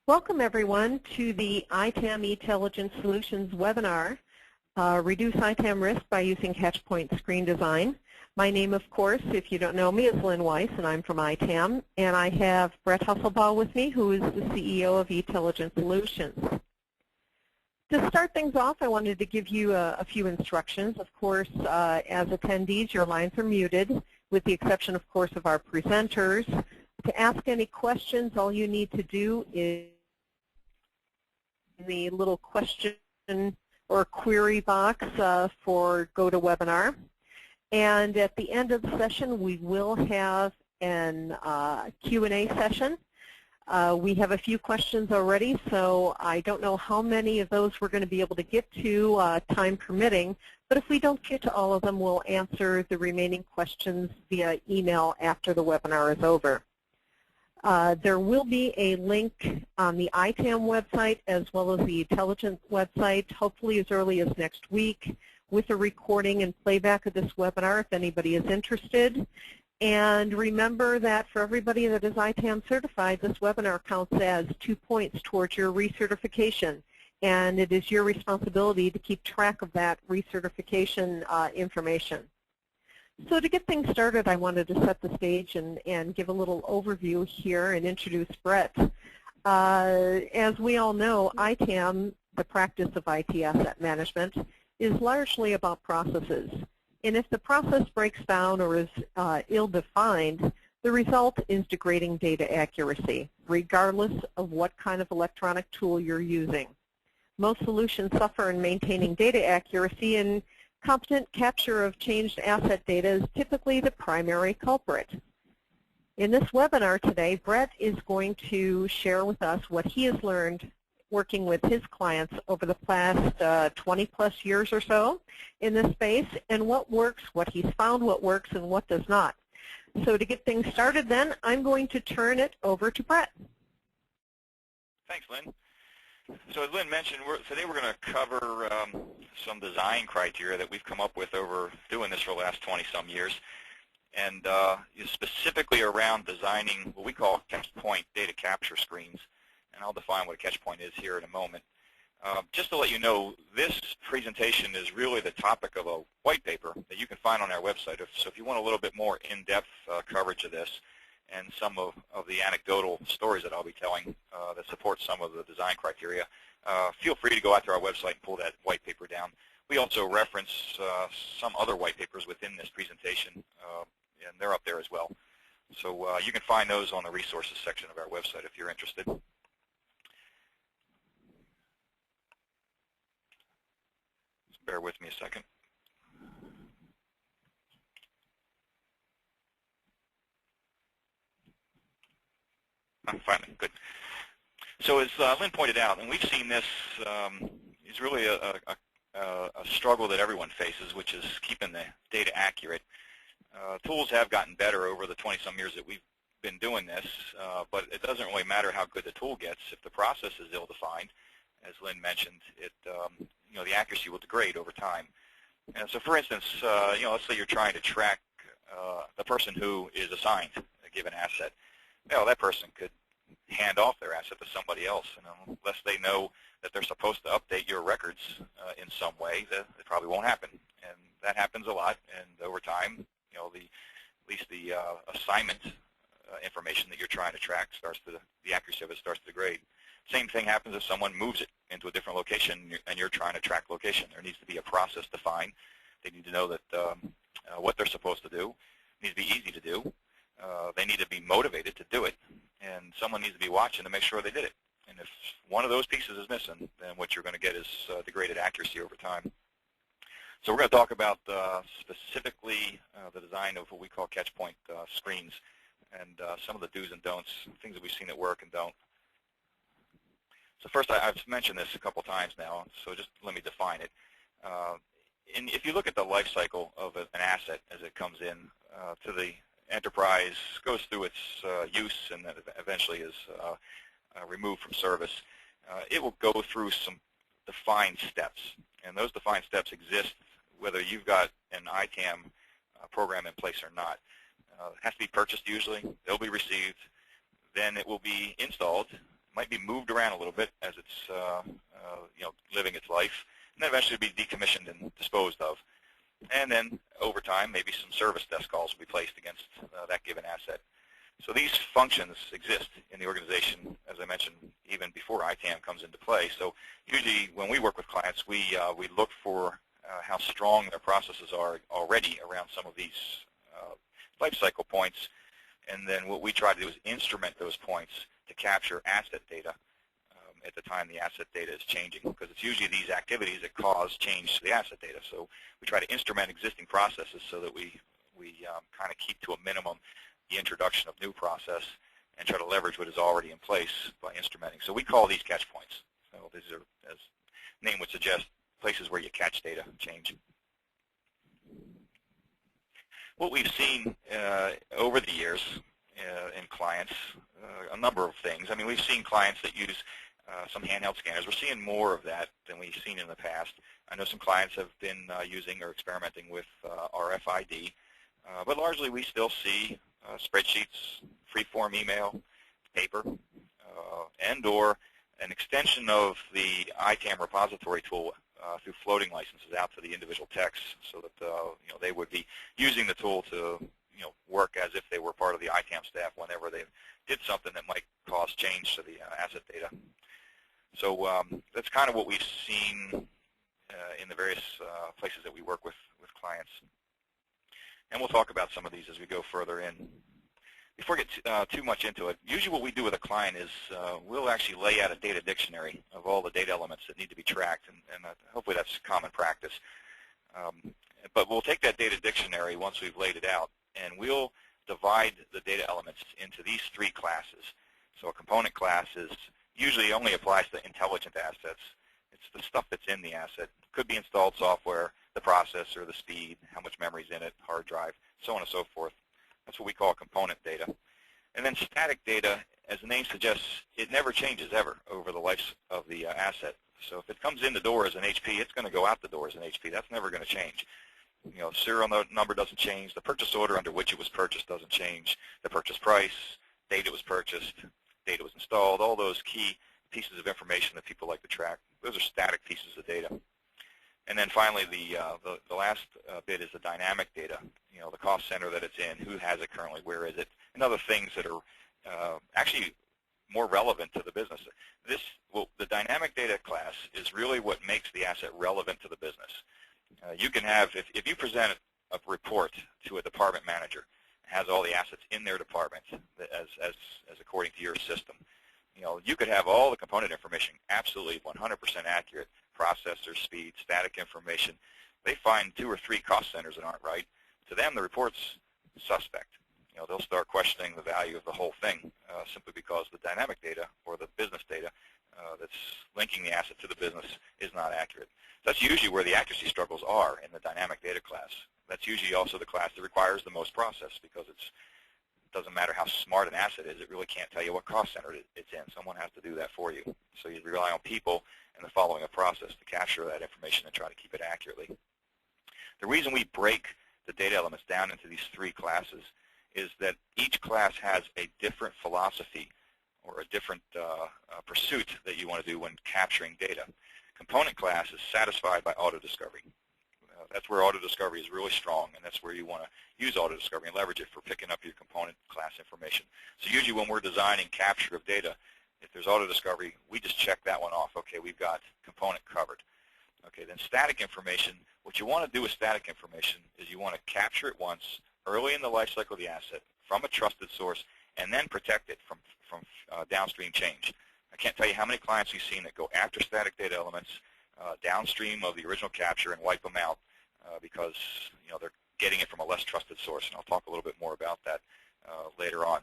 Welcome everyone to the ITAM Intelligent Solutions webinar, Reduce ITAM Risk by Using Catchpoint Screen Design. My name, of course, if you don't know me, is Lynn Weiss, and I'm from ITAM. And I have Brett Husselbaugh with me, who is the CEO of Intelligent Solutions. To start things off, I wanted to give you a few instructions. Of course, as attendees, your lines are muted, with the exception, of course, of our presenters. To ask any questions, all you need to do is in the little question or query box for GoToWebinar. And at the end of the session, we will have an Q&A session. We have a few questions already, so I don't know how many of those we're going to be able to get to, time permitting. But if we don't get to all of them, we'll answer the remaining questions via email after the webinar is over. There will be a link on the ITAM website as well as the Intelligent website, hopefully as early as next week, with a recording and playback of this webinar if anybody is interested. And remember that for everybody that is ITAM certified, this webinar counts as 2 points towards your recertification. And it is your responsibility to keep track of that recertification information. So to get things started, I wanted to set the stage and give a little overview here and introduce Brett. As we all know, ITAM, the practice of IT asset management, is largely about processes. And if the process breaks down or is ill-defined, the result is degrading data accuracy, regardless of what kind of electronic tool you're using. Most solutions suffer in maintaining data accuracy, and competent capture of changed asset data is typically the primary culprit. In this webinar today, Brett is going to share with us what he has learned working with his clients over the past 20-plus years or so in this space, and what works, what he's found what works, and what does not. So to get things started then, I'm going to turn it over to Brett. Thanks, Lynn. So as Lynn mentioned, today we're going to cover some design criteria that we've come up with over doing this for the last 20-some years, and specifically around designing what we call catchpoint data capture screens. And I'll define what a catchpoint is here in a moment. Just to let you know, this presentation is really the topic of a white paper that you can find on our website. So if you want a little bit more in-depth coverage of this, and some of the anecdotal stories that I'll be telling that support some of the design criteria, feel free to go out to our website and pull that white paper down. We also reference some other white papers within this presentation, and they're up there as well. So you can find those on the resources section of our website if you're interested. Just bear with me a second. Finally, good. So as Lynn pointed out, and we've seen this, is really a struggle that everyone faces, which is keeping the data accurate. Tools have gotten better over the 20-some years that we've been doing this, but it doesn't really matter how good the tool gets if the process is ill-defined. As Lynn mentioned, the accuracy will degrade over time. And so, for instance, let's say you're trying to track the person who is assigned a given asset. That person could hand off their asset to somebody else, and unless they know that they're supposed to update your records in some way, that it probably won't happen. And that happens a lot, and over time, at least the assignment information that you're trying to track the accuracy of it starts to degrade. Same thing happens if someone moves it into a different location and you're trying to track location. There needs to be a process defined. They need to know that what they're supposed to do. It needs to be easy to do. They need to be motivated to do it, and someone needs to be watching to make sure they did it. And if one of those pieces is missing, then what you're going to get is degraded accuracy over time. So we're going to talk about specifically the design of what we call catchpoint screens, and some of the do's and don'ts, things that we've seen that work and don't. So first, I've mentioned this a couple times now, so just let me define it. And if you look at the life cycle of an asset as it comes in to the enterprise, goes through its use, and then eventually is removed from service, it will go through some defined steps. And those defined steps exist whether you've got an ITAM program in place or not. It has to be purchased usually. They'll be received. Then it will be installed. might be moved around a little bit as it's living its life, and then eventually be decommissioned and disposed of. And then over time, maybe some service desk calls will be placed against that given asset. So these functions exist in the organization, as I mentioned, even before ITAM comes into play. So usually when we work with clients, we look for how strong their processes are already around some of these life cycle points. And then what we try to do is instrument those points to capture asset data at the time the asset data is changing, because it's usually these activities that cause change to the asset data. So we try to instrument existing processes so that we kind of keep to a minimum the introduction of new process and try to leverage what is already in place by instrumenting. So we call these catch points. So these are, as the name would suggest, places where you catch data change. What we've seen over the years in clients, a number of things. I mean, we've seen clients that use some handheld scanners. We're seeing more of that than we've seen in the past. I know some clients have been using or experimenting with RFID, but largely we still see spreadsheets, free-form email, paper, and/or an extension of the ITAM repository tool through floating licenses out to the individual techs, so that they would be using the tool to work as if they were part of the ITAM staff whenever they did something that might cause change to the asset data. So that's kind of what we've seen in the various places that we work with clients. And we'll talk about some of these as we go further in. Before we get too much into it, usually what we do with a client is we'll actually lay out a data dictionary of all the data elements that need to be tracked, and hopefully that's common practice. But we'll take that data dictionary once we've laid it out, and we'll divide the data elements into these three classes. So a component class usually only applies to intelligent assets. It's the stuff that's in the asset. It could be installed software, the processor, the speed, how much memory's in it, hard drive, so on and so forth. That's what we call component data. And then static data, as the name suggests, it never changes ever over the life of the asset. So if it comes in the door as an HP, it's going to go out the door as an HP. That's never going to change. Serial number doesn't change. The purchase order under which it was purchased doesn't change. The purchase price, date it was purchased, date it was installed, all those key pieces of information that people like to track, those are static pieces of data. And then finally, the last bit is the dynamic data, the cost center that it's in, who has it currently, where is it, and other things that are actually more relevant to the business. The dynamic data class is really what makes the asset relevant to the business. You can have, if you present a report to a department manager, has all the assets in their department as according to your system, you could have all the component information absolutely 100% accurate, processor speed, static information. They find 2 or 3 cost centers that aren't right. To them, the report's suspect. They'll start questioning the value of the whole thing simply because the dynamic data or the business data that's linking the asset to the business is not accurate. That's usually where the accuracy struggles are in the dynamic data class. That's usually also the class that requires the most process, because it doesn't matter how smart an asset is, it really can't tell you what cost center it's in. Someone has to do that for you. So you rely on people and the following a process to capture that information and try to keep it accurately. The reason we break the data elements down into these 3 classes is that each class has a different philosophy or a different pursuit that you want to do when capturing data. Component class is satisfied by auto-discovery. That's where auto-discovery is really strong, and that's where you want to use auto-discovery and leverage it for picking up your component class information. So usually when we're designing capture of data, if there's auto-discovery, we just check that one off. Okay, we've got component covered. Okay, then static information, what you want to do with static information is you want to capture it once early in the life cycle of the asset from a trusted source, and then protect it from downstream change. I can't tell you how many clients we've seen that go after static data elements downstream of the original capture and wipe them out because they're getting it from a less trusted source, and I'll talk a little bit more about that later on.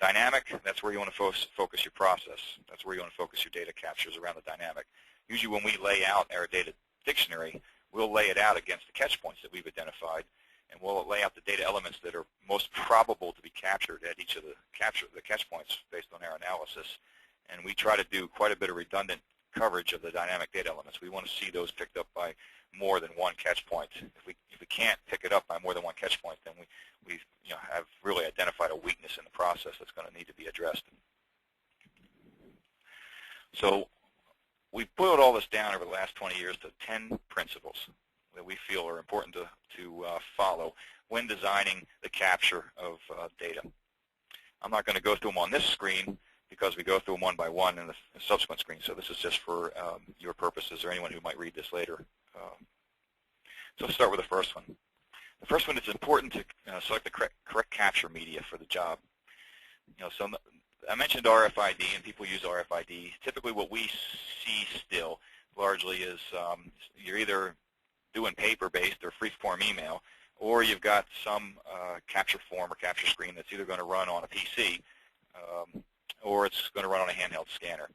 Dynamic, that's where you want to focus your process. That's where you want to focus your data captures around the dynamic. Usually when we lay out our data dictionary, we'll lay it out against the catch points that we've identified, and we'll lay out the data elements that are most probable to be captured at each of the catch points based on our analysis. And we try to do quite a bit of redundant coverage of the dynamic data elements. We want to see those picked up by more than one catch point. If we can't pick it up by more than one catch point, then we have really identified a weakness in the process that's going to need to be addressed. So we boiled all this down over the last 20 years to 10 principles that we feel are important to follow when designing the capture of data. I'm not going to go through them on this screen because we go through them one by one in the subsequent screen. So this is just for your purposes or anyone who might read this later. So let's start with the first one. The first one, it's important to select the correct capture media for the job. So I mentioned RFID, and people use RFID. Typically what we see still largely is you're either doing paper-based or free-form email, or you've got some capture form or capture screen that's either going to run on a PC or it's going to run on a handheld scanner.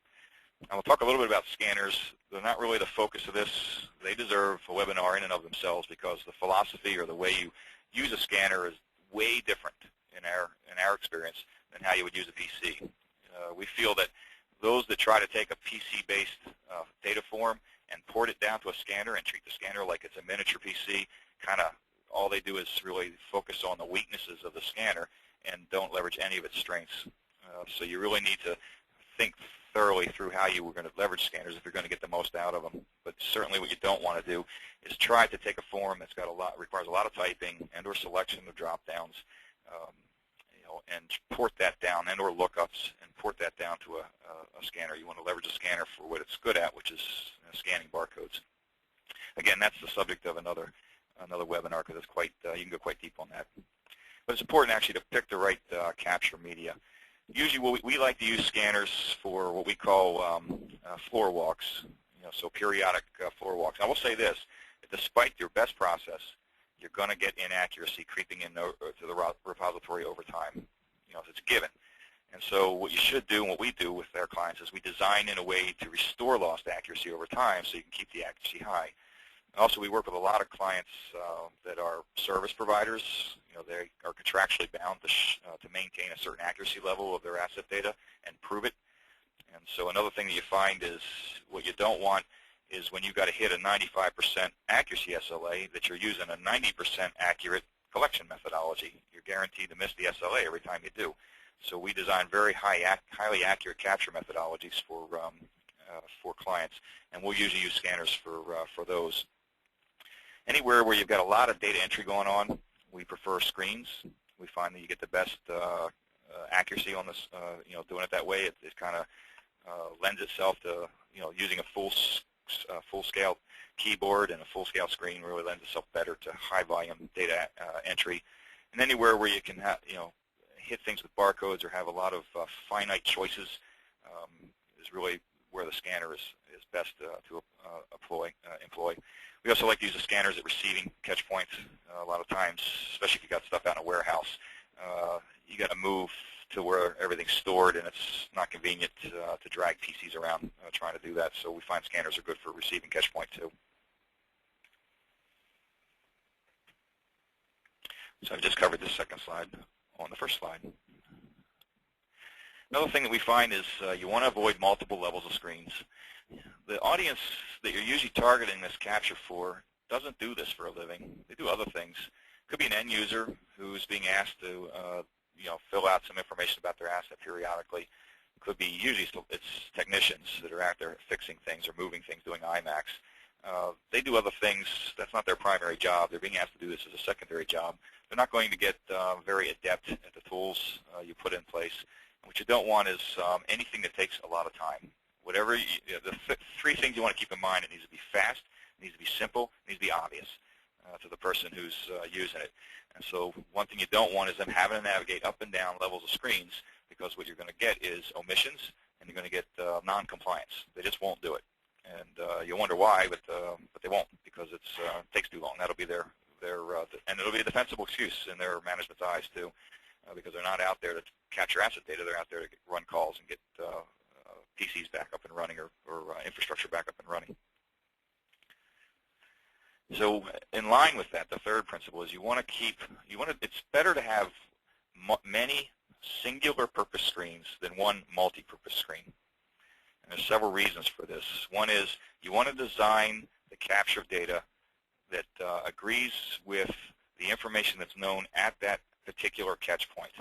And we'll talk a little bit about scanners. They're not really the focus of this. They deserve a webinar in and of themselves because the philosophy or the way you use a scanner is way different in our experience than how you would use a PC. We feel that those that try to take a PC-based data form and port it down to a scanner and treat the scanner like it's a miniature PC, kind of all they do is really focus on the weaknesses of the scanner and don't leverage any of its strengths. So you really need to think thoroughly through how you were going to leverage scanners if you're going to get the most out of them. But certainly what you don't want to do is try to take a form that's got requires a lot of typing and/or selection of drop-downs, and port that down and/or lookups and port that down to a scanner. You want to leverage a scanner for what it's good at, which is scanning barcodes. Again, that's the subject of another webinar because it's quite you can go quite deep on that. But it's important actually to pick the right capture media. Usually we like to use scanners for what we call floor walks, so periodic floor walks. I will say this, despite your best process, you're going to get inaccuracy creeping in to the repository over time. It's a given. And so what you should do and what we do with our clients is we design in a way to restore lost accuracy over time so you can keep the accuracy high. Also, we work with a lot of clients that are service providers. They are contractually bound to maintain a certain accuracy level of their asset data and prove it. And so another thing that you find is what you don't want is when you've got to hit a 95% accuracy SLA that you're using a 90% accurate collection methodology. You're guaranteed to miss the SLA every time you do. So we design very highly accurate capture methodologies for clients, and we'll usually use scanners for those. Anywhere where you've got a lot of data entry going on, we prefer screens. We find that you get the best accuracy on this. Doing it that way, it kind of lends itself to using a full-scale keyboard and a full-scale screen really lends itself better to high-volume data entry. And anywhere where you can hit things with barcodes or have a lot of finite choices is really where the scanner is best to employ. We also like to use the scanners at receiving catch points. A lot of times, especially if you've got stuff out in a warehouse, you got to move to where everything's stored, and it's not convenient to drag PCs around trying to do that. So we find scanners are good for receiving catch point too. So I've just covered this second slide on the first slide. Another thing that we find is you want to avoid multiple levels of screens. The audience that you're usually targeting this capture for doesn't do this for a living. They do other things. Could be an end user who's being asked to fill out some information about their asset periodically. Could be usually it's technicians that are out there fixing things or moving things, doing IMAX. They do other things. That's not their primary job. They're being asked to do this as a secondary job. They're not going to get very adept at the tools you put in place. What you don't want is anything that takes a lot of time. Whatever the three things you want to keep in mind: it needs to be fast, it needs to be simple, it needs to be obvious to the person who's using it. And so one thing you don't want is them having to navigate up and down levels of screens, because what you're going to get is omissions, and you're going to get non-compliance. They just won't do it, and you'll wonder why, but they won't, because it takes too long. That'll be and it'll be a defensible excuse in their management's eyes too, because they're not out there to capture asset data. They're out there to run calls and get PCs back up and running or infrastructure back up and running. So in line with that, the third principle is it's better to have many singular purpose screens than one multi-purpose screen. And there's several reasons for this. One is you want to design the capture of data that agrees with the information that's known at that particular catch point.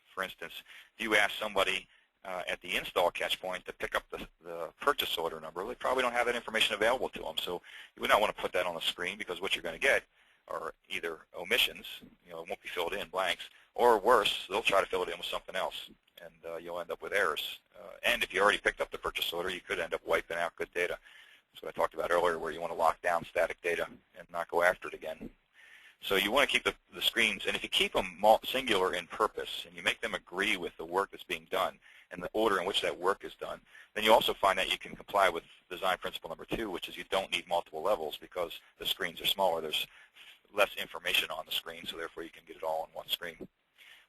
For instance, if you ask somebody at the install catch point to pick up the purchase order number, they probably don't have that information available to them. So you would not want to put that on the screen, because what you're going to get are either omissions, it won't be filled in, blanks, or worse, they'll try to fill it in with something else, and you'll end up with errors. And if you already picked up the purchase order, you could end up wiping out good data. That's what I talked about earlier, where you want to lock down static data and not go after it again. So you want to keep the screens, and if you keep them singular in purpose, and you make them agree with the work that's being done and the order in which that work is done, then you also find that you can comply with design principle number 2, which is you don't need multiple levels because the screens are smaller. There's less information on the screen, so therefore you can get it all on one screen.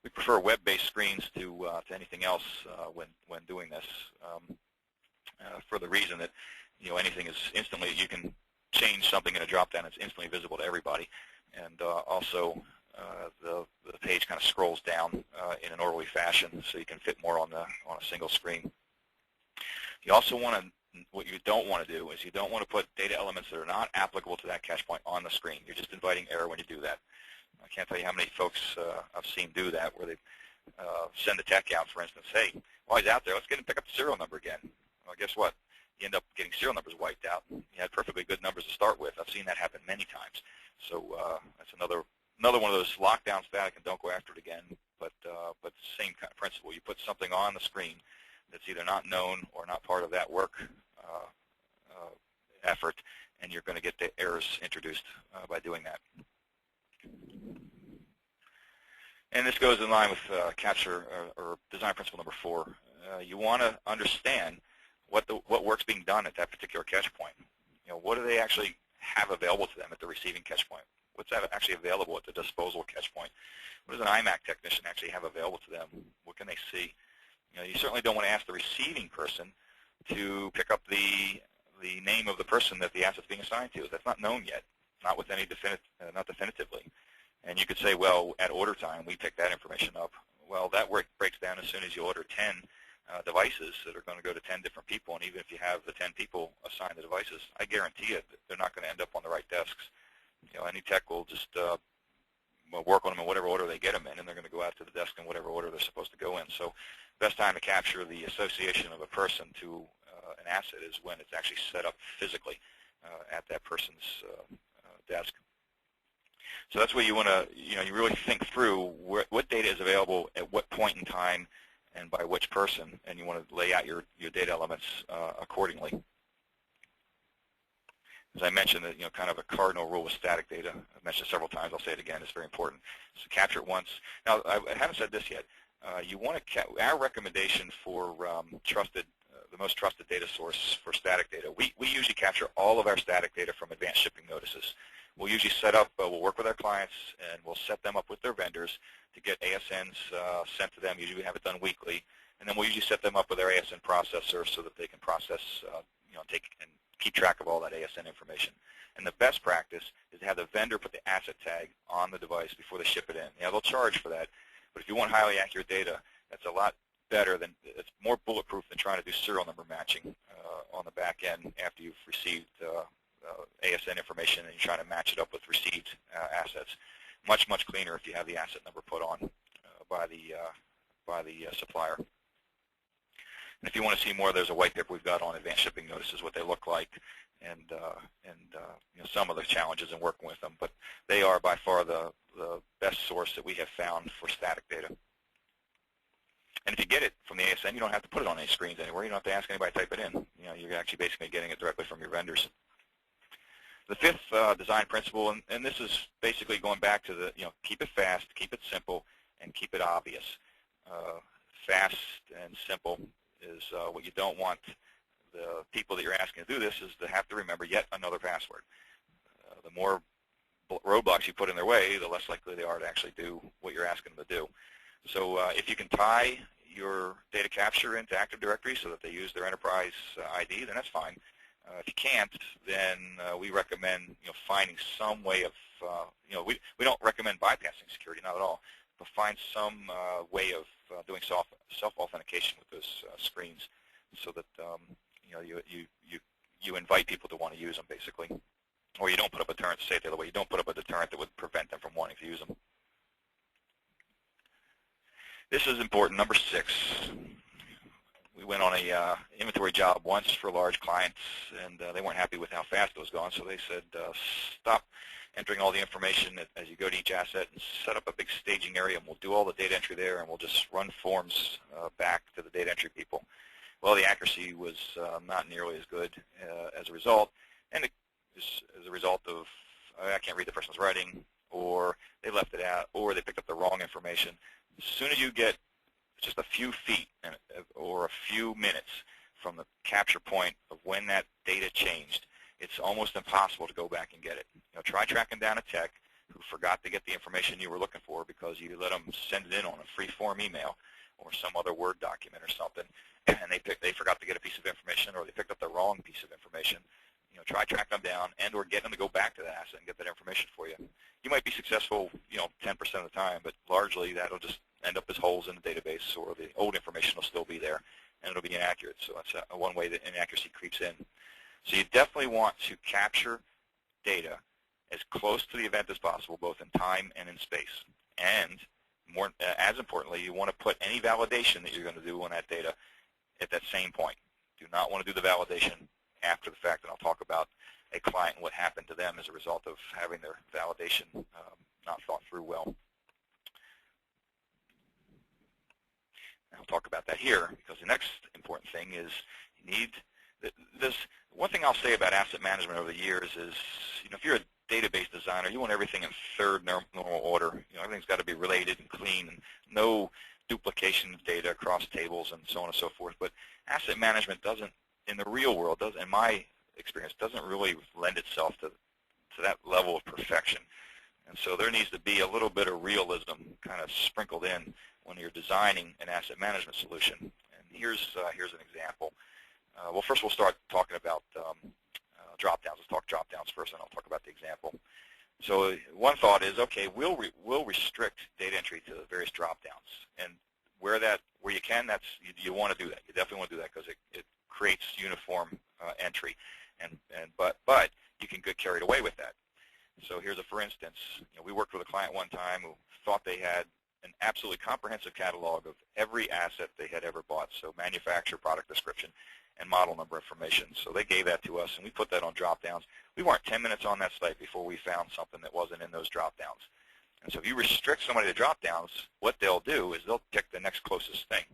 We prefer web-based screens to anything else when doing this, for the reason that anything is instantly, you can change something in a drop-down, it's instantly visible to everybody, and also the page kind of scrolls down in an orderly fashion, so you can fit more on a single screen. You also want to, what you don't want to do is you don't want to put data elements that are not applicable to that catch point on the screen. You're just inviting error when you do that. I can't tell you how many folks I've seen do that, where they send the tech out, for instance, hey, while he's out there, let's get him to pick up the serial number again. Well, guess what? You end up getting serial numbers wiped out. You had perfectly good numbers to start with. I've seen that happen many times. So that's another one of those lockdown static and don't go after it again, but same kind of principle. You put something on the screen that's either not known or not part of that work effort, and you're going to get the errors introduced by doing that. And this goes in line with capture or design principle number 4. You want to understand what work's being done at that particular catch point. What do they actually have available to them at the receiving catch point? What's actually available at the disposal catch point? What does an IMAC technician actually have available to them? What can they see? You certainly don't want to ask the receiving person to pick up the name of the person that the asset's being assigned to. That's not known yet, not with any not definitively. And you could say, well, at order time, we pick that information up. Well, that work breaks down as soon as you order 10 devices that are going to go to 10 different people, and even if you have the 10 people assign the devices, I guarantee you that they're not going to end up on the right desks. Any tech will just work on them in whatever order they get them in, and they're going to go out to the desk in whatever order they're supposed to go in. So best time to capture the association of a person to an asset is when it's actually set up physically at that person's desk. So that's where you want to, you really think through what data is available at what point in time and by which person, and you want to lay out your data elements accordingly. As I mentioned, that kind of a cardinal rule with static data. I've mentioned it several times. I'll say it again. It's very important. So capture it once. Now, I haven't said this yet. You want to our recommendation for the most trusted data source for static data. We usually capture all of our static data from advanced shipping notices. We'll usually set up. We'll work with our clients, and we'll set them up with their vendors to get ASNs sent to them. Usually we have it done weekly, and then we'll usually set them up with their ASN processor so that they can process, take and keep track of all that ASN information. And the best practice is to have the vendor put the asset tag on the device before they ship it in. They'll charge for that, but if you want highly accurate data, that's a lot better than, it's more bulletproof than trying to do serial number matching on the back end after you've received ASN information and you're trying to match it up with received assets. Much, much cleaner if you have the asset number put on by the supplier. And if you want to see more, there's a white paper we've got on advanced shipping notices, what they look like, and some of the challenges in working with them. But they are by far the best source that we have found for static data. And if you get it from the ASN, you don't have to put it on any screens anywhere. You don't have to ask anybody to type it in. You're actually basically getting it directly from your vendors. The fifth design principle, and this is basically going back to the, keep it fast, keep it simple, and keep it obvious. Fast and simple is what you don't want the people that you're asking to do this is to have to remember yet another password. The more roadblocks you put in their way, the less likely they are to actually do what you're asking them to do. So if you can tie your data capture into Active Directory so that they use their enterprise ID, then that's fine. If you can't, then we recommend finding some way of we don't recommend bypassing security, not at all, but find some way of doing self-authentication with those screens, so that you invite people to want to use them, basically, or you don't put up a deterrent. To say it the other way, you don't put up a deterrent that would prevent them from wanting to use them. This is important. Number 6. we went on a inventory job once for large clients, and they weren't happy with how fast it was going, so they said, stop entering all the information as you go to each asset and set up a big staging area, and we'll do all the data entry there, and we'll just run forms back to the data entry people. Well, the accuracy was not nearly as good as a result, and as a result of, I can't read the person's writing, or they left it out, or they picked up the wrong information. As soon as you get just a few feet or a few minutes from the capture point of when that data changed, it's almost impossible to go back and get it. Try tracking down a tech who forgot to get the information you were looking for because you let them send it in on a free-form email or some other Word document or something, and they forgot to get a piece of information, or they picked up the wrong piece of information. Try track them down and or get them to go back to the asset and get that information for you. You might be successful, 10% of the time, but largely that'll just end up as holes in the database, or the old information will still be there, and it'll be inaccurate. So that's one way that inaccuracy creeps in. So you definitely want to capture data as close to the event as possible, both in time and in space. And more, as importantly, you want to put any validation that you're going to do on that data at that same point. Do not want to do the validation after the fact, and I'll talk about a client and what happened to them as a result of having their validation not thought through well. And I'll talk about that here, because the next important thing is you need this. One thing I'll say about asset management over the years is, if you're a database designer, you want everything in third normal order. Everything's got to be related and clean, and no duplication of data across tables and so on and so forth. But asset management doesn't, in the real world, in my experience, doesn't really lend itself to that level of perfection. And so there needs to be a little bit of realism kind of sprinkled in when you're designing an asset management solution. And here's an example. Well, first we'll start talking about drop-downs. Let's talk drop-downs first, and I'll talk about the example. So one thought is, okay, we'll restrict data entry to various drop-downs, and where you can, you want to do that. You definitely want to do that because it creates uniform entry, but you can get carried away with that. So here's for instance, we worked with a client one time who thought they had an absolutely comprehensive catalog of every asset they had ever bought, so manufacturer, product description, and model number information. So they gave that to us, and we put that on drop-downs. We weren't 10 minutes on that site before we found something that wasn't in those drop-downs. And so if you restrict somebody to drop-downs, what they'll do is they'll pick the next closest thing.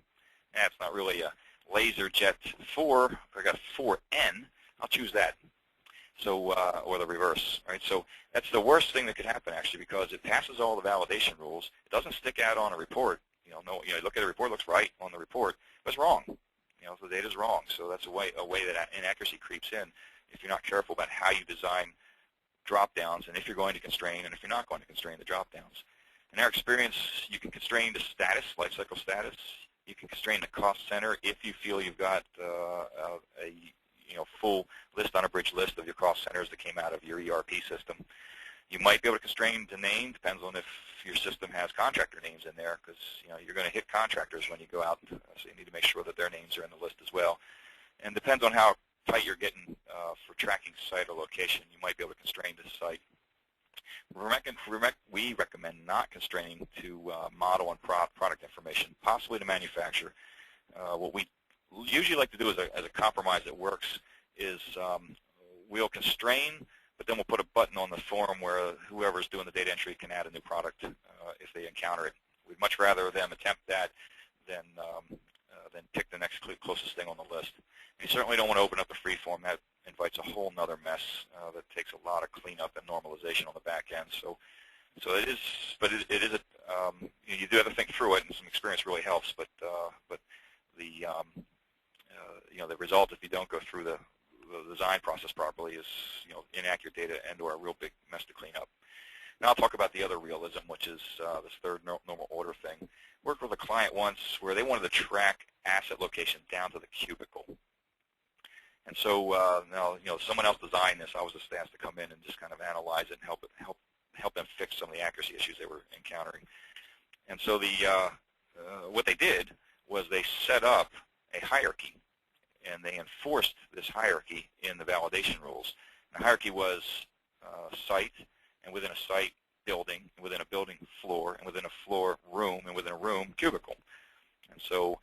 And it's not really a LaserJet 4. If I got 4N, I'll choose that. So, or the reverse, right? So that's the worst thing that could happen, actually, because it passes all the validation rules. It doesn't stick out on a report. You look at the report, it looks right on the report, but it's wrong. The data's wrong. So that's a way that inaccuracy creeps in if you're not careful about how you design drop-downs, and if you're going to constrain, and if you're not going to constrain the drop-downs. In our experience, you can constrain the status, lifecycle status. You can constrain the cost center if you feel you've got a full list on a bridge list of your cost centers that came out of your ERP system. You might be able to constrain the name. Depends on if your system has contractor names in there, because you're going to hit contractors when you go out, so you need to make sure that their names are in the list as well. And depends on how tight you're getting for tracking site or location. You might be able to constrain the site. We recommend not constraining to model and product information, possibly to manufacturer. What we usually like to do as a compromise that works is we'll constrain, but then we'll put a button on the form where whoever's doing the data entry can add a new product if they encounter it. We'd much rather them attempt that than pick the next closest thing on the list. And you certainly don't want to open up the free form. That invites a whole nother mess that takes a lot of cleanup and normalization on the back end. So it is, but it is you do have to think through it, and some experience really helps. But the result, if you don't go through the design process properly, is inaccurate data and/or a real big mess to clean up. Now I'll talk about the other realism, which is this third normal order thing. Worked with a client once where they wanted to track asset location down to the cubicle. And so now someone else designed this. I was just asked to come in and just kind of analyze it and help them fix some of the accuracy issues they were encountering. And so what they did was they set up a hierarchy, and they enforced this hierarchy in the validation rules. And the hierarchy was site, and within a site, building, and within a building, floor, and within a floor, room, and within a room, cubicle. And so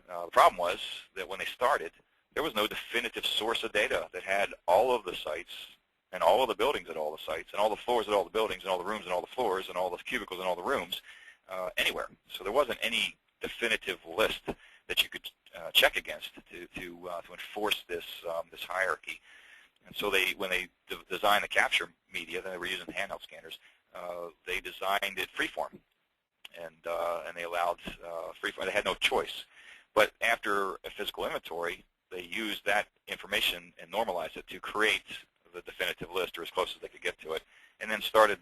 The problem was that when they started, there was no definitive source of data that had all of the sites and all of the buildings at all the sites and all the floors at all the buildings and all the rooms and all the floors and all the cubicles and all the rooms anywhere. So there wasn't any definitive list that you could check against to enforce this this hierarchy. And so when they designed the capture media, they were using handheld scanners. They designed it freeform, and they allowed freeform. They had no choice. But after a physical inventory, they used that information and normalized it to create the definitive list, or as close as they could get to it, and then started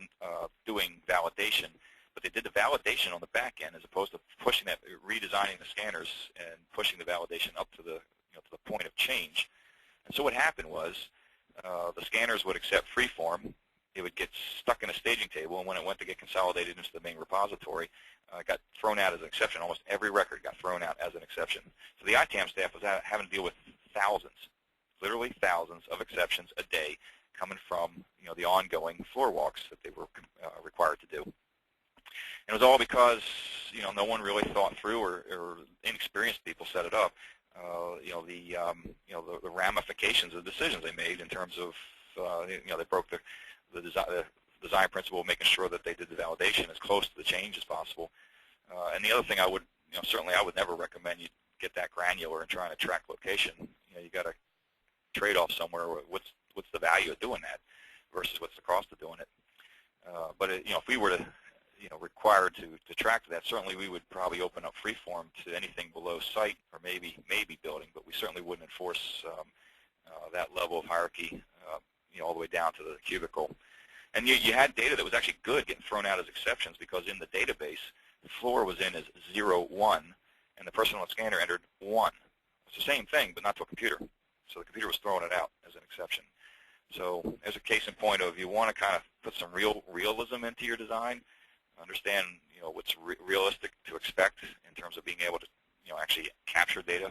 doing validation. But they did the validation on the back end as opposed to pushing that, redesigning the scanners and pushing the validation up to the to the point of change. And so what happened was the scanners would accept freeform. It would get stuck in a staging table, and when it went to get consolidated into the main repository, it got thrown out as an exception. Almost every record got thrown out as an exception. So the ITAM staff was having to deal with thousands, literally thousands of exceptions a day coming from the ongoing floor walks that they were required to do. And it was all because no one really thought through, or inexperienced people set it up. The ramifications of the decisions they made in terms of they broke the design principle of making sure that they did the validation as close to the change as possible. And the other thing I would certainly I would never recommend you get that granular and trying to track location. You got to trade off somewhere. What's the value of doing that versus what's the cost of doing it? But if we were to required to track that, certainly we would probably open up freeform to anything below site or maybe building, but we certainly wouldn't enforce that level of hierarchy all the way down to the cubicle. And you had data that was actually good getting thrown out as exceptions because in the database, the floor was in as 0, 1, and the person on the scanner entered 1. It's the same thing, but not to a computer. So the computer was throwing it out as an exception. So as a case in point of, you want to kind of put some realism into your design, understand what's realistic to expect in terms of being able to actually capture data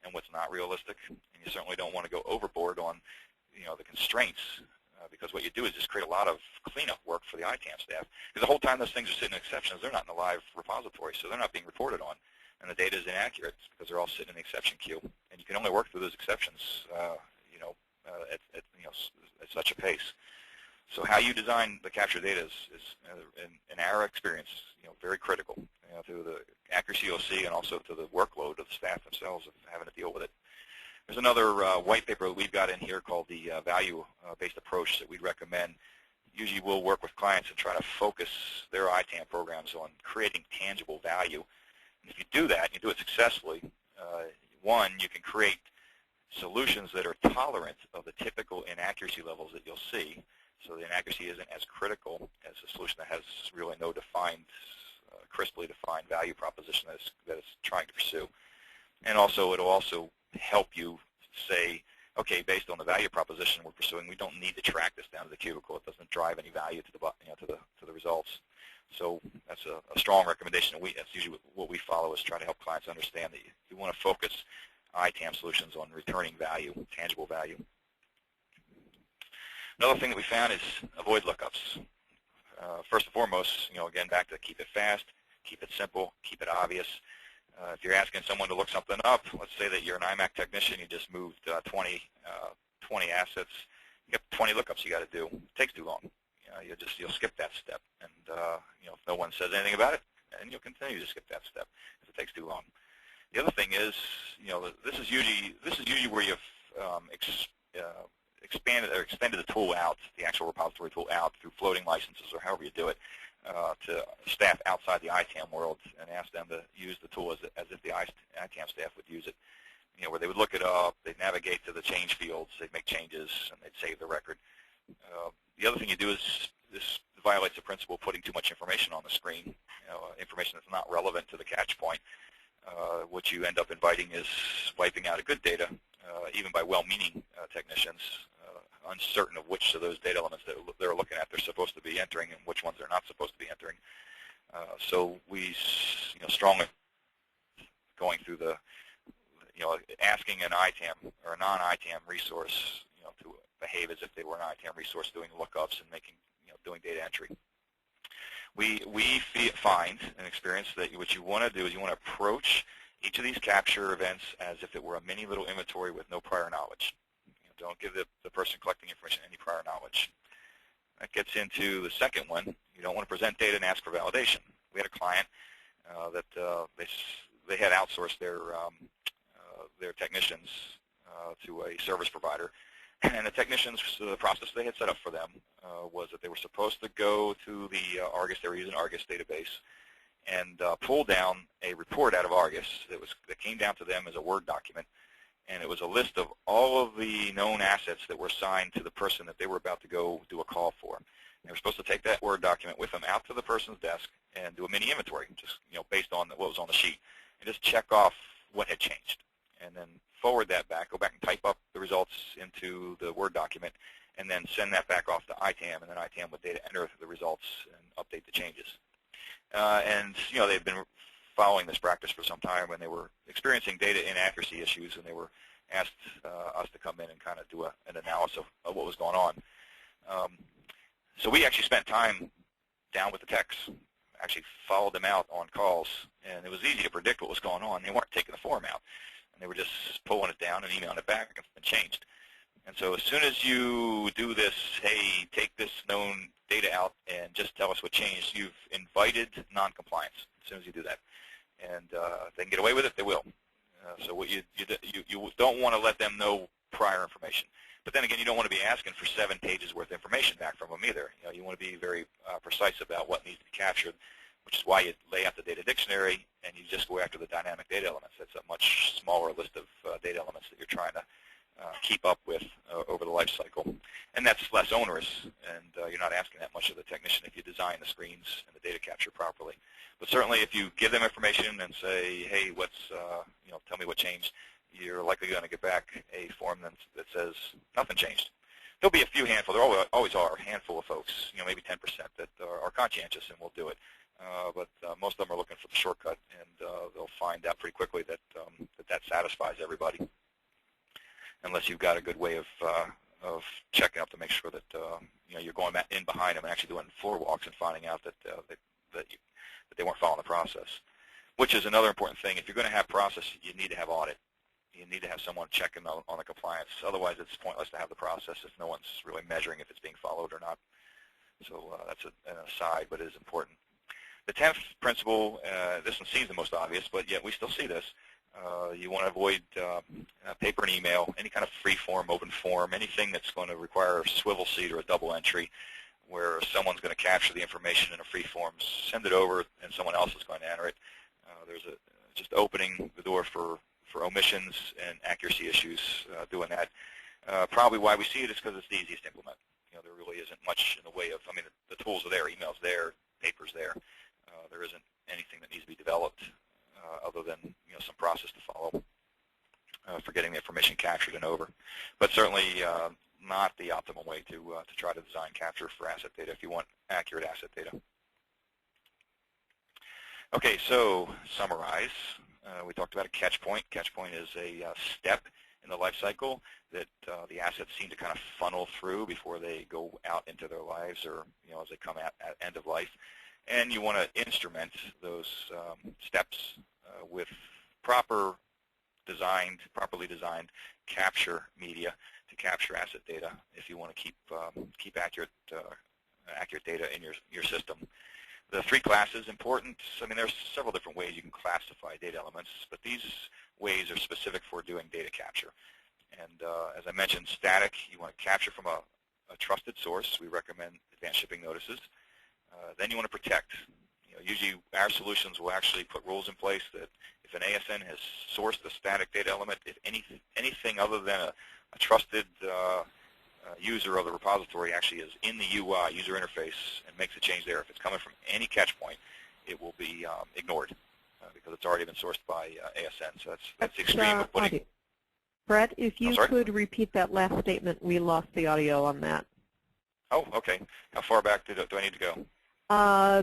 and what's not realistic. And you certainly don't want to go overboard on the constraints because what you do is just create a lot of cleanup work for the ITAM staff. Because the whole time those things are sitting in exceptions, they're not in a live repository, so they're not being reported on, and the data is inaccurate because they're all sitting in the exception queue. And you can only work through those exceptions at such a pace. So how you design the capture data is in our experience, very critical to the accuracy you'll see and also to the workload of the staff themselves of having to deal with it. There's another white paper that we've got in here called the value-based approach that we'd recommend. Usually we'll work with clients and try to focus their ITAM programs on creating tangible value. And if you do that, you do it successfully, one, you can create solutions that are tolerant of the typical inaccuracy levels that you'll see. So the inaccuracy isn't as critical as a solution that has really no defined, crisply defined value proposition that it's trying to pursue. And also, it'll also help you say, okay, based on the value proposition we're pursuing, we don't need to track this down to the cubicle. It doesn't drive any value to the results. So that's a strong recommendation. That's usually what we follow, is try to help clients understand that you want to focus ITAM solutions on returning value, tangible value. Another thing that we found is avoid lookups. First and foremost, again, back to keep it fast, keep it simple, keep it obvious. If you're asking someone to look something up, let's say that you're an IMAC technician, you just moved 20 assets, you have 20 lookups you got to do. It takes too long. You'll skip that step, and if no one says anything about it, and you'll continue to skip that step if it takes too long. The other thing is, this is usually where you've expanded or extended the tool out, the actual repository tool out through floating licenses or however you do it, to staff outside the ITAM world, and ask them to use the tool as if the ITAM staff would use it, where they would look it up, they'd navigate to the change fields, they'd make changes, and they'd save the record. The other thing you do is this violates the principle of putting too much information on the screen, information that's not relevant to the catch point. What you end up inviting is wiping out a good data, even by well-meaning technicians, uncertain of which of those data elements that they're looking at they're supposed to be entering and which ones they're not supposed to be entering. So we strongly going through the, asking an ITAM or a non-ITAM resource, to behave as if they were an ITAM resource, doing lookups and making, doing data entry. We find and experience that what you want to do is you want to approach each of these capture events as if it were a mini little inventory with no prior knowledge. Don't give the person collecting information any prior knowledge. That gets into the second one. You don't want to present data and ask for validation. We had a client that they had outsourced their technicians to a service provider, and the technicians, the process they had set up for them was that they were supposed to go to the Argus. They were using Argus database and pull down a report out of Argus that came down to them as a Word document, and it was a list of all of the known assets that were assigned to the person that they were about to go do a call for. And they were supposed to take that Word document with them out to the person's desk and do a mini inventory, just based on what was on the sheet, and just check off what had changed, and then forward that back, go back and type up the results into the Word document, and then send that back off to ITAM, and then ITAM would data enter the results and update the changes. And they've been following this practice for some time when they were experiencing data inaccuracy issues, and they were asked us to come in and kind of do an analysis of what was going on. So we actually spent time down with the techs, actually followed them out on calls, and it was easy to predict what was going on. They weren't taking the form out, and they were just pulling it down and emailing it back and changed. And so as soon as you do this, hey, take this known data out and just tell us what changed, you've invited noncompliance as soon as you do that. And if they can get away with it, they will. So what you don't want to let them know prior information. But then again, you don't want to be asking for 7 pages worth of information back from them either. You want to be very precise about what needs to be captured, which is why you lay out the data dictionary and you just go after the dynamic data elements. That's a much smaller list of data elements that you're trying to keep up with over the life cycle. And that's less onerous, and you're not asking that much of the technician if you design the screens and the data capture properly. But certainly if you give them information and say, hey, tell me what changed, you're likely going to get back a form that says nothing changed. There'll be a few handful, there always are a handful of folks, maybe 10% that are conscientious and will do it. But most of them are looking for the shortcut, and they'll find out pretty quickly that that satisfies everybody, unless you've got a good way of checking up to make sure that you're going in behind them and actually doing floor walks and finding out that they weren't following the process, which is another important thing. If you're going to have process, you need to have audit. You need to have someone checking on the compliance. Otherwise, it's pointless to have the process if no one's really measuring if it's being followed or not. So that's an aside, but it is important. The 10th principle, this one seems the most obvious, but yet we still see this. You want to avoid paper and email, any kind of free form, open form, anything that's going to require a swivel seat or a double entry where someone's going to capture the information in a free form, send it over, and someone else is going to enter it. There's just opening the door for omissions and accuracy issues doing that. Probably why we see it is because it's the easiest to implement. There really isn't much in the way of, the tools are there, email's there, paper's there. There isn't anything that needs to be developed other than some process to follow for getting the information captured and over. But certainly not the optimal way to try to design capture for asset data if you want accurate asset data. Okay, so summarize. We talked about a catch point. Catch point is a step in the life cycle that the assets seem to kind of funnel through before they go out into their lives, or as they come at end of life. And you want to instrument those steps with properly designed capture media to capture asset data if you want to keep accurate data in your system. The 3 classes important. There's several different ways you can classify data elements, but these ways are specific for doing data capture. And as I mentioned, static, you want to capture from a trusted source. We recommend advanced shipping notices. Then you want to protect. Usually our solutions will actually put rules in place that if an ASN has sourced a static data element, if anything other than a trusted user of the repository actually is in the UI, user interface, and makes a change there, if it's coming from any catch point, it will be ignored because it's already been sourced by ASN. So that's the extreme of putting. Brett, if you could repeat that last statement, we lost the audio on that. Oh, okay. How far back do I need to go?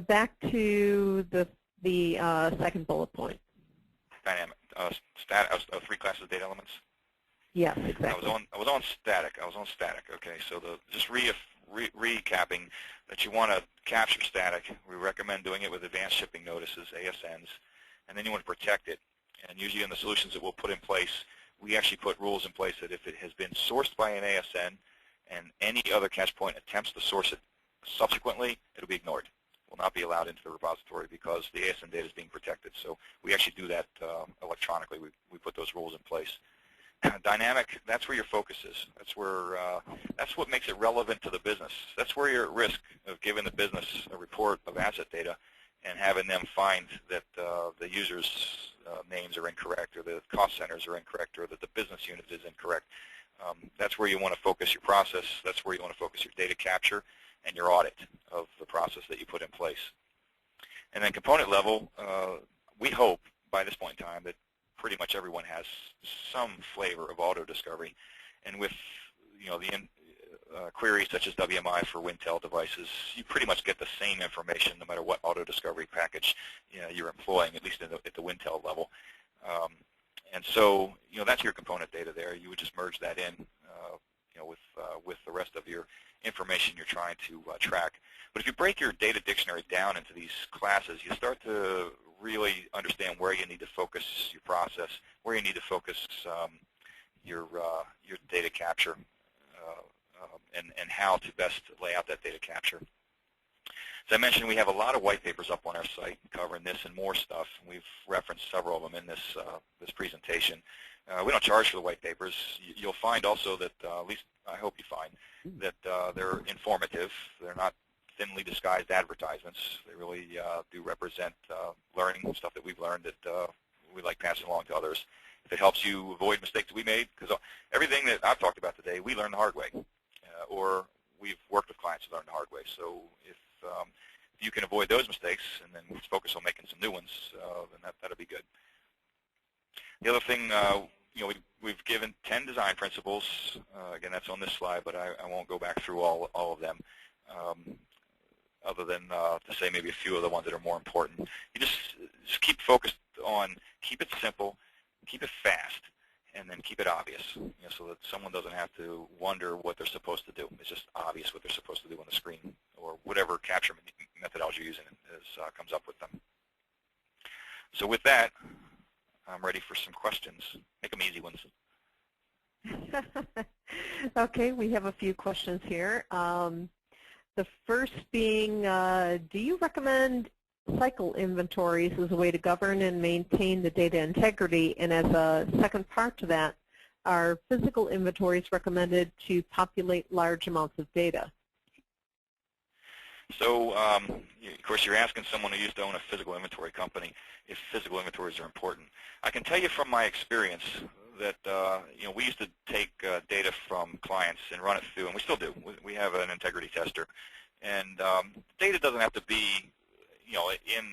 Back to the second bullet point. Dynamic. 3 classes of data elements? Yes, exactly. I was on static. Okay, so just recapping that you want to capture static. We recommend doing it with advanced shipping notices, ASNs, and then you want to protect it. And usually in the solutions that we'll put in place, we actually put rules in place that if it has been sourced by an ASN and any other catch point attempts to source it subsequently, it'll be ignored. Will not be allowed into the repository because the ASN data is being protected. So we actually do that electronically. We put those rules in place. Dynamic, that's where your focus is. That's what makes it relevant to the business. That's where you're at risk of giving the business a report of asset data and having them find that the user's names are incorrect, or the cost centers are incorrect, or that the business unit is incorrect. That's where you want to focus your process. That's where you want to focus your data capture and your audit of the process that you put in place. And then component level, we hope by this point in time that pretty much everyone has some flavor of auto discovery. And with the queries such as WMI for Wintel devices, you pretty much get the same information no matter what auto discovery package you're employing, at least at the Wintel level. And so that's your component data there. You would just merge that in with the rest of your information you're trying to track. But if you break your data dictionary down into these classes, you start to really understand where you need to focus your process, where you need to focus your data capture, and how to best lay out that data capture. As I mentioned, we have a lot of white papers up on our site covering this and more stuff. We've referenced several of them in this presentation. We don't charge for the white papers. You'll find also that, at least I hope you find, that they're informative. They're not thinly disguised advertisements. They really do represent learning, stuff that we've learned that we like passing along to others. If it helps you avoid mistakes that we made, because everything that I've talked about today, we learned the hard way, or we've worked with clients who learned the hard way. So if you can avoid those mistakes and then focus on making some new ones, then that'll be good. The other thing, we've given 10 design principles. Again, that's on this slide, but I won't go back through all of them, other than to say maybe a few of the ones that are more important. You just keep focused on, keep it simple, keep it fast, and then keep it obvious, so that someone doesn't have to wonder what they're supposed to do. It's just obvious what they're supposed to do on the screen, or whatever capture methodology you're using comes up with them. So with that, I'm ready for some questions. Make them easy ones. Okay, we have a few questions here. The first being, do you recommend cycle inventories as a way to govern and maintain the data integrity? And as a second part to that, are physical inventories recommended to populate large amounts of data? So, of course, you're asking someone who used to own a physical inventory company if physical inventories are important. I can tell you from my experience that we used to take data from clients and run it through, and we still do. We have an integrity tester, and data doesn't have to be in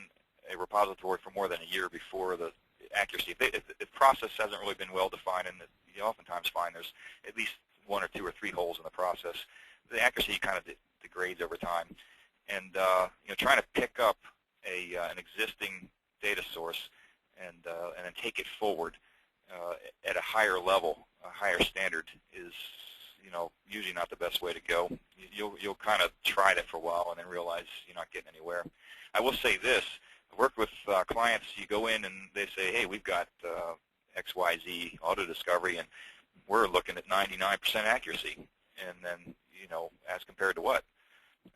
a repository for more than a year before the accuracy. If the process hasn't really been well defined, and you oftentimes find there's at least 1 or 2 or 3 holes in the process, the accuracy kind of degrades over time. And trying to pick up an existing data source and then take it forward at a higher level, a higher standard, is usually not the best way to go. You'll kind of try that for a while and then realize you're not getting anywhere. I will say this: I work with clients. You go in and they say, "Hey, we've got XYZ auto discovery, and we're looking at 99% accuracy." And then as compared to what?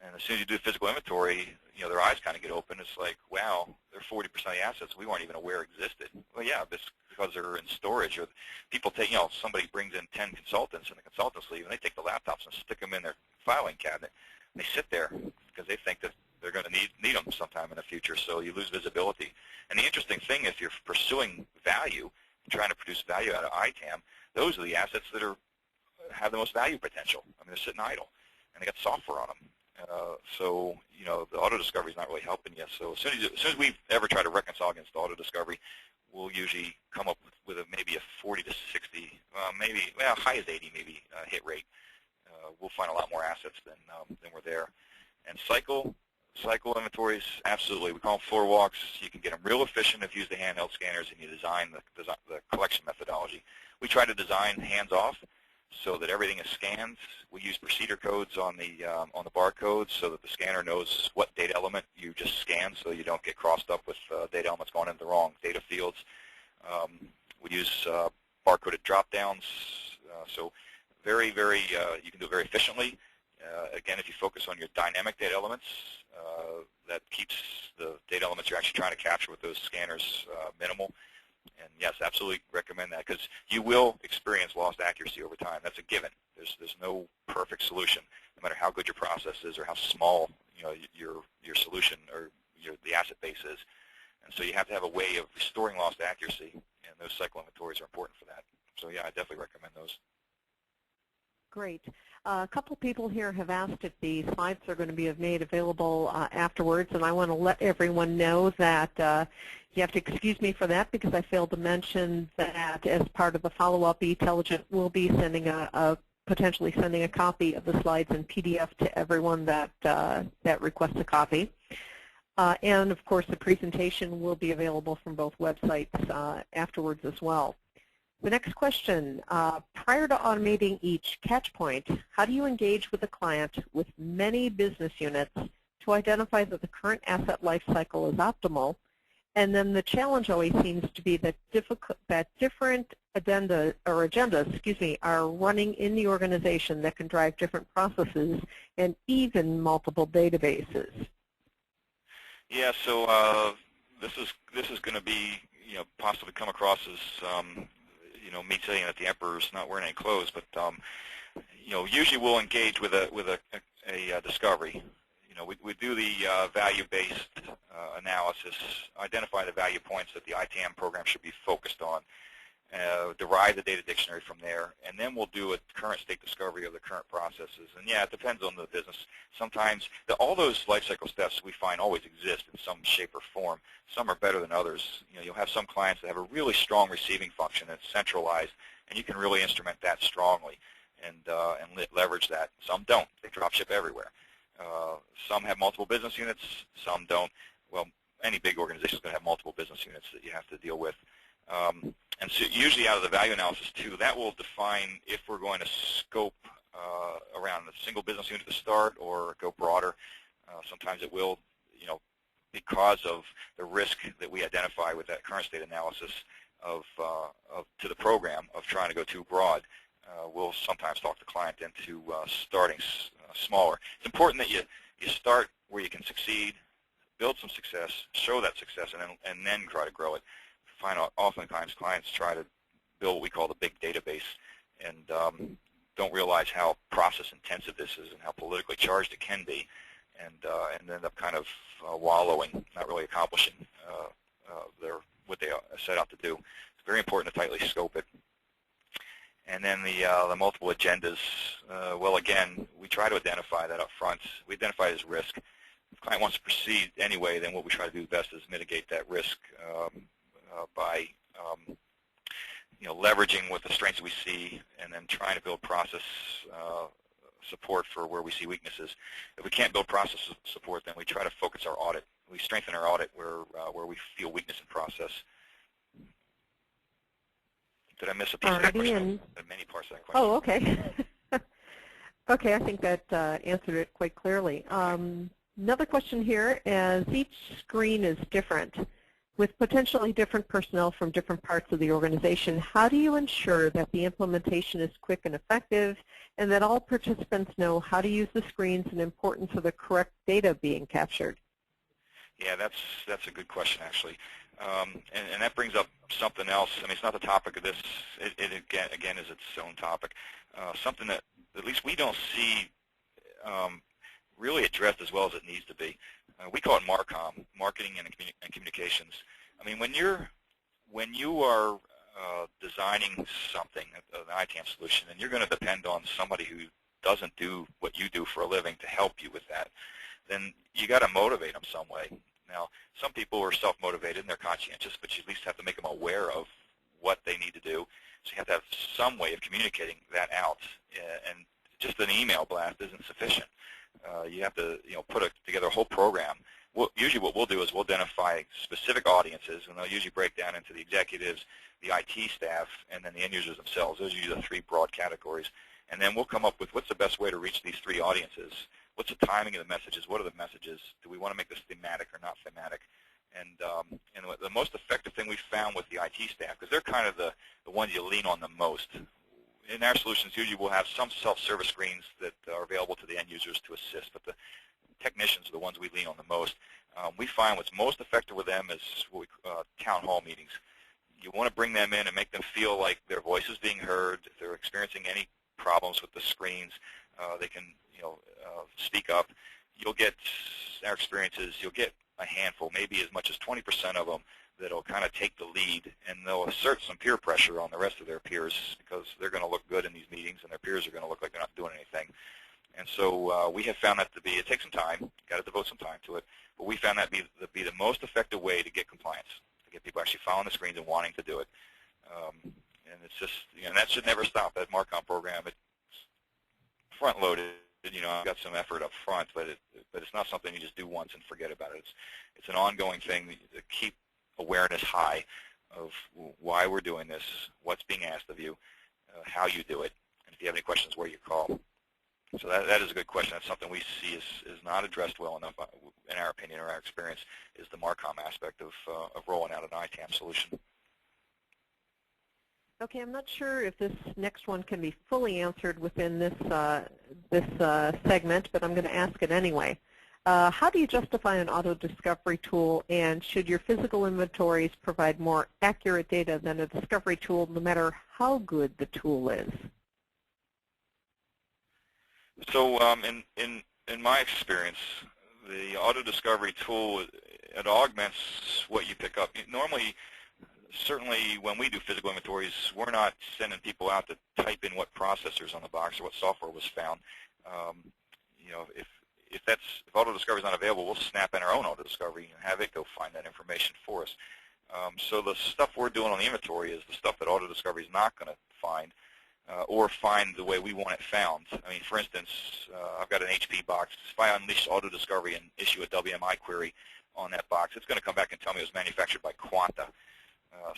And as soon as you do physical inventory, their eyes kind of get open. It's like, wow, they're 40% of the assets we weren't even aware existed. Well, yeah, because they're in storage, or people take, somebody brings in 10 consultants and the consultants leave, and they take the laptops and stick them in their filing cabinet. And they sit there because they think that they're going to need them sometime in the future, so you lose visibility. And the interesting thing, if you're pursuing value, trying to produce value out of ITAM, those are the assets that have the most value potential. I mean, they're sitting idle, and they got software on them. So the auto discovery is not really helping you. So as soon as we ever try to reconcile against auto discovery, we'll usually come up with maybe a 40 to 60, high as 80 maybe hit rate. We'll find a lot more assets than we're there. And cycle inventories, absolutely. We call them floor walks. You can get them real efficient if you use the handheld scanners and you design the collection methodology. We try to design hands-off, so that everything is scanned. We use procedure codes on the barcodes so that the scanner knows what data element you just scanned, so you don't get crossed up with data elements going into the wrong data fields. We use barcoded drop-downs, so very, very, you can do it very efficiently. Again, if you focus on your dynamic data elements, that keeps the data elements you're actually trying to capture with those scanners minimal. And yes, absolutely recommend that, because you will experience lost accuracy over time. That's a given. There's no perfect solution, no matter how good your process is or how small your solution or the asset base is. And so you have to have a way of restoring lost accuracy, and those cycle inventories are important for that. So yeah, I definitely recommend those. Great. A couple people here have asked if the slides are going to be made available afterwards, and I want to let everyone know that you have to excuse me for that, because I failed to mention that as part of the follow-up, eTelligent will be sending potentially sending a copy of the slides in PDF to everyone that requests a copy. And of course, the presentation will be available from both websites afterwards as well. The next question, prior to automating each catch point, how do you engage with the client with many business units to identify that the current asset life cycle is optimal? And then the challenge always seems to be that different agendas are running in the organization that can drive different processes and even multiple databases. Yeah, so this is going to be possibly come across as me saying that the emperor's not wearing any clothes, but usually we'll engage with a discovery. We do the value-based analysis, identify the value points that the ITAM program should be focused on, derive the data dictionary from there, and then we'll do a current state discovery of the current processes. And yeah, it depends on the business. Sometimes all those life cycle steps we find always exist in some shape or form. Some are better than others. You'll have some clients that have a really strong receiving function that's centralized, and you can really instrument that strongly and leverage that. Some don't. They drop ship everywhere. Some have multiple business units. Some don't. Well, any big organization is going to have multiple business units that you have to deal with. And so usually out of the value analysis, too, that will define if we're going to scope around a single business unit to start or go broader. Sometimes it will, because of the risk that we identify with that current state analysis to the program of trying to go too broad. We'll sometimes talk the client into starting smaller. It's important that you start where you can succeed, build some success, show that success, and then try to grow it. Find out oftentimes clients try to build what we call the big database and don't realize how process intensive this is and how politically charged it can be, and end up kind of wallowing, not really accomplishing what they set out to do. It's very important to tightly scope it. And then the multiple agendas, well, again, we try to identify that up front. We identify it as risk. If the client wants to proceed anyway, then what we try to do best is mitigate that risk by leveraging what the strengths we see and then trying to build process support for where we see weaknesses. If we can't build process support, then we try to focus our audit. We strengthen our audit where we feel weakness in process. Did I miss a piece of that question? Many parts of that question. Oh, okay. Okay, I think that answered it quite clearly. Another question here, as each screen is different, with potentially different personnel from different parts of the organization, how do you ensure that the implementation is quick and effective, and that all participants know how to use the screens and importance of the correct data being captured? Yeah, that's a good question, actually. And that brings up something else. I mean, it's not the topic of this. It again is its own topic. Something that at least we don't see really addressed as well as it needs to be. We call it MARCOM, Marketing and Communications. I mean, when you are designing something, an ITAM solution, and you're going to depend on somebody who doesn't do what you do for a living to help you with that, then you got to motivate them some way. Now, some people are self-motivated and they're conscientious, but you at least have to make them aware of what they need to do. So you have to have some way of communicating that out, and just an email blast isn't sufficient. You have to, put together a whole program. Usually what we'll do is we'll identify specific audiences, and they'll usually break down into the executives, the IT staff, and then the end users themselves. Those are usually the three broad categories. And then we'll come up with what's the best way to reach these three audiences. What's the timing of the messages? What are the messages? Do we want to make this thematic or not thematic? And the most effective thing we found with the IT staff, because they're kind of the ones you lean on the most. In our solutions, usually we'll have some self-service screens that are available to the end users to assist, but the technicians are the ones we lean on the most. We find what's most effective with them is what town hall meetings. You want to bring them in and make them feel like their voice is being heard. If they're experiencing any problems with the screens, they can speak up. You'll get, our experiences, you'll get a handful, maybe as much as 20% of them that'll kind of take the lead, and they'll assert some peer pressure on the rest of their peers because they're going to look good in these meetings and their peers are going to look like they're not doing anything. And so we have found that to be, it takes some time, got to devote some time to it, but we found that to be the most effective way to get compliance, to get people actually following the screens and wanting to do it. And it's just, and that should never stop. That Marcom program, it's front-loaded. I've got some effort up front, but it's not something you just do once and forget about it. It's an ongoing thing to keep awareness high of why we're doing this, what's being asked of you, how you do it, and if you have any questions, where you call. So that is a good question. That's something we see is not addressed well enough, in our opinion or our experience, is the Marcom aspect of rolling out an ITAM solution. Okay, I'm not sure if this next one can be fully answered within this segment, but I'm going to ask it anyway. How do you justify an auto-discovery tool, and should your physical inventories provide more accurate data than a discovery tool, no matter how good the tool is? So in my experience, the auto-discovery tool, it augments what you pick up. Normally, certainly when we do physical inventories, we're not sending people out to type in what processors on the box or what software was found. If auto-discovery is not available, we'll snap in our own auto-discovery and have it go find that information for us. So the stuff we're doing on the inventory is the stuff that auto-discovery is not going to find or find the way we want it found. I mean, for instance, I've got an HP box. If I unleash auto-discovery and issue a WMI query on that box, it's going to come back and tell me it was manufactured by Quanta.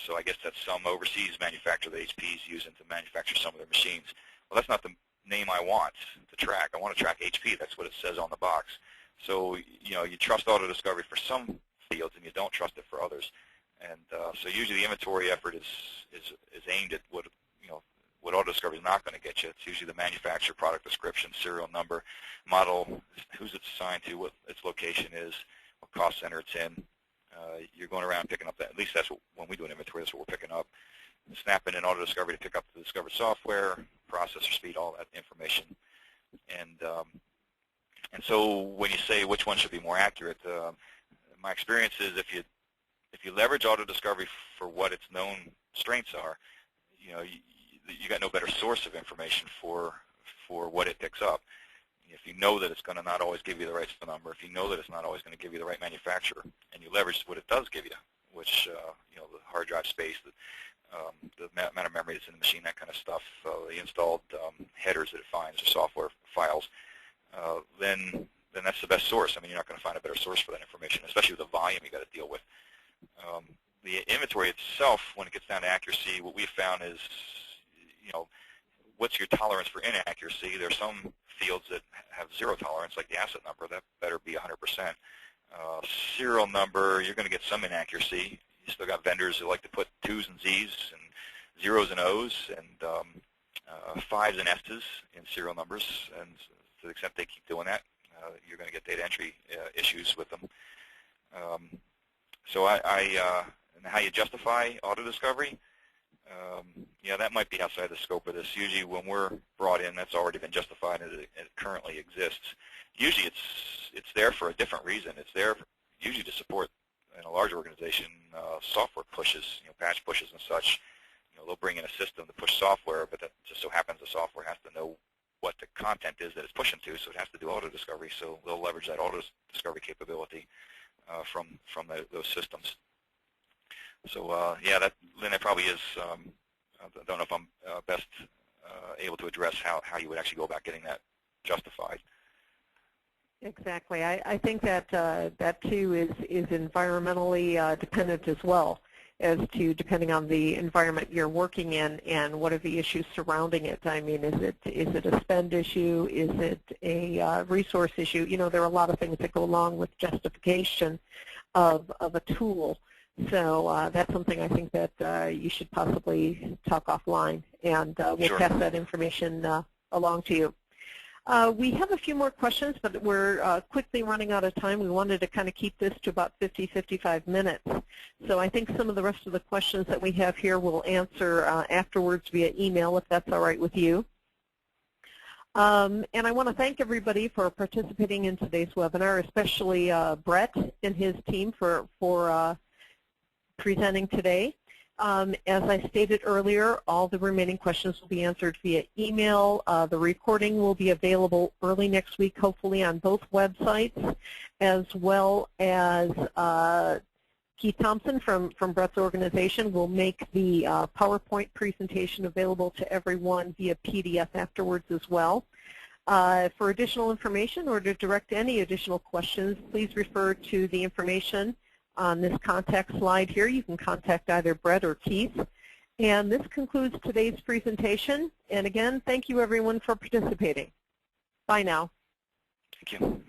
So I guess that's some overseas manufacturer that HP is using to manufacture some of their machines. Well, that's not the name I want to track. I want to track HP. That's what it says on the box. So you trust auto-discovery for some fields, and you don't trust it for others. And so usually the inventory effort is aimed at what auto-discovery is not going to get you. It's usually the manufacturer, product description, serial number, model, who's it's assigned to, what its location is, what cost center it's in. You're going around picking up that. At least that's what, when we do an inventory, that's what we're picking up. Snapping in auto-discovery to pick up the discovered software, processor speed, all that information. And so when you say which one should be more accurate, my experience is if you leverage auto-discovery for what its known strengths are, you got no better source of information for what it picks up. If you know that it's going to not always give you the right number, if you know that it's not always going to give you the right manufacturer, and you leverage what it does give you, which the hard drive space, the amount of memory that's in the machine, that kind of stuff, the installed headers that it finds or software files, then that's the best source. I mean, you're not going to find a better source for that information, especially with the volume you got to deal with. The inventory itself, when it gets down to accuracy, what we've found is, what's your tolerance for inaccuracy? There are some fields that have zero tolerance, like the asset number. That better be 100%. Serial number, you're going to get some inaccuracy. You still got vendors who like to put 2's and Z's and 0's and O's and 5's and S's in serial numbers. And to the extent they keep doing that, you're going to get data entry issues with them. So and how you justify auto-discovery, that might be outside the scope of this. Usually when we're brought in, that's already been justified and it currently exists. Usually it's there for a different reason. It's there usually to support, in a large organization, software pushes, patch pushes and such. They'll bring in a system to push software, but that just so happens the software has to know what the content is that it's pushing to, so it has to do auto-discovery. So they'll leverage that auto-discovery capability from those systems. So Lynn, that probably is. I don't know if I'm best able to address how you would actually go about getting that justified. Exactly. I think that that too is environmentally dependent as well, as to depending on the environment you're working in and what are the issues surrounding it. I mean, is it a spend issue? Is it a resource issue? There are a lot of things that go along with justification. of a tool. So that's something I think that you should possibly talk offline, and we'll Sure. pass that information along to you. We have a few more questions, but we're quickly running out of time. We wanted to kind of keep this to about 50, 55 minutes. So I think some of the rest of the questions that we have here we'll answer afterwards via email, if that's all right with you. And I want to thank everybody for participating in today's webinar, especially Brett and his team for presenting today. As I stated earlier, all the remaining questions will be answered via email. The recording will be available early next week, hopefully on both websites, as well as Keith Thompson from Brett's organization will make the PowerPoint presentation available to everyone via PDF afterwards as well. For additional information or to direct any additional questions, please refer to the information on this contact slide here. You can contact either Brett or Keith. And this concludes today's presentation. And again, thank you everyone for participating. Bye now. Thank you.